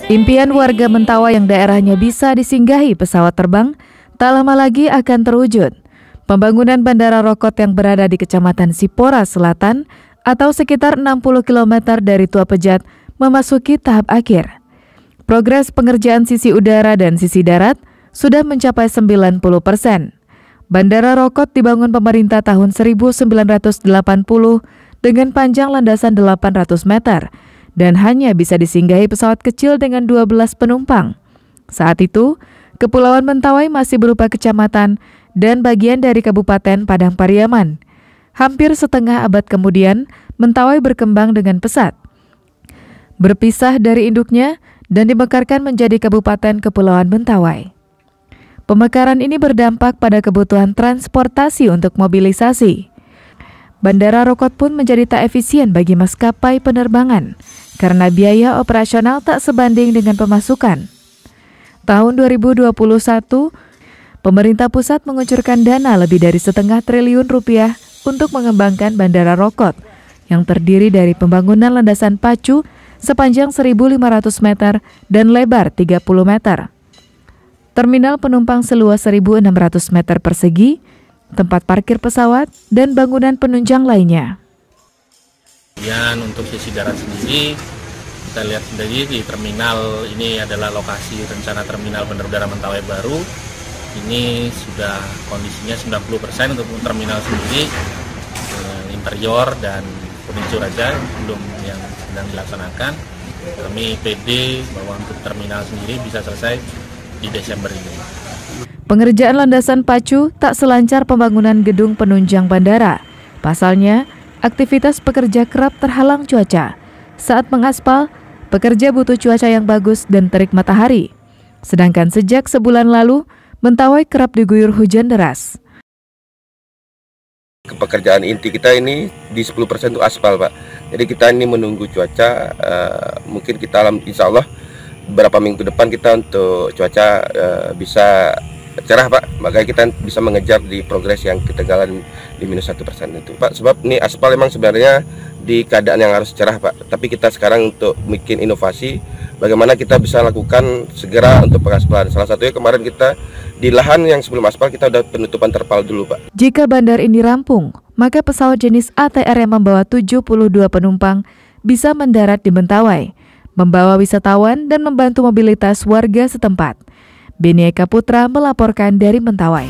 Impian warga Mentawai yang daerahnya bisa disinggahi pesawat terbang tak lama lagi akan terwujud. Pembangunan Bandara Rokot yang berada di Kecamatan Sipora Selatan atau sekitar 60 km dari Tua Pejat memasuki tahap akhir. Progres pengerjaan sisi udara dan sisi darat sudah mencapai 90%. Bandara Rokot dibangun pemerintah tahun 1980 dengan panjang landasan 800 meter dan hanya bisa disinggahi pesawat kecil dengan 12 penumpang. Saat itu, Kepulauan Mentawai masih berupa kecamatan dan bagian dari Kabupaten Padang Pariaman. Hampir setengah abad kemudian, Mentawai berkembang dengan pesat. Berpisah dari induknya dan dimekarkan menjadi Kabupaten Kepulauan Mentawai. Pemekaran ini berdampak pada kebutuhan transportasi untuk mobilisasi. Bandara Rokot pun menjadi tak efisien bagi maskapai penerbangan karena biaya operasional tak sebanding dengan pemasukan. Tahun 2021, pemerintah pusat mengucurkan dana lebih dari setengah triliun rupiah untuk mengembangkan Bandara Rokot yang terdiri dari pembangunan landasan pacu sepanjang 1.500 meter dan lebar 30 meter. Terminal penumpang seluas 1.600 meter persegi, tempat parkir pesawat, dan bangunan penunjang lainnya. Kemudian untuk sisi darat sendiri, kita lihat sendiri di terminal ini adalah lokasi rencana terminal Bandar Udara Mentawai baru. Ini sudah kondisinya 90% untuk terminal sendiri, interior dan furniture aja belum yang sedang dilaksanakan. Kami PD bahwa untuk terminal sendiri bisa selesai di Desember ini. Pengerjaan landasan pacu tak selancar pembangunan gedung penunjang bandara. Pasalnya, aktivitas pekerja kerap terhalang cuaca. Saat mengaspal, pekerja butuh cuaca yang bagus dan terik matahari. Sedangkan sejak sebulan lalu, Mentawai kerap diguyur hujan deras. Pekerjaan inti kita ini di 10% itu aspal, Pak. Jadi kita ini menunggu cuaca, mungkin kita insya Allah beberapa minggu depan kita untuk cuaca bisa cerah, Pak. Makanya kita bisa mengejar di progres yang ketinggalan di -1% itu, Pak. Sebab ini aspal memang sebenarnya di keadaan yang harus cerah, Pak. Tapi kita sekarang untuk bikin inovasi, bagaimana kita bisa lakukan segera untuk pengaspalan. Salah satunya kemarin kita di lahan yang sebelum aspal kita udah penutupan terpal dulu, Pak. Jika bandar ini rampung, maka pesawat jenis ATR yang membawa 72 penumpang bisa mendarat di Mentawai, membawa wisatawan dan membantu mobilitas warga setempat. Beni Eka Putra melaporkan dari Mentawai.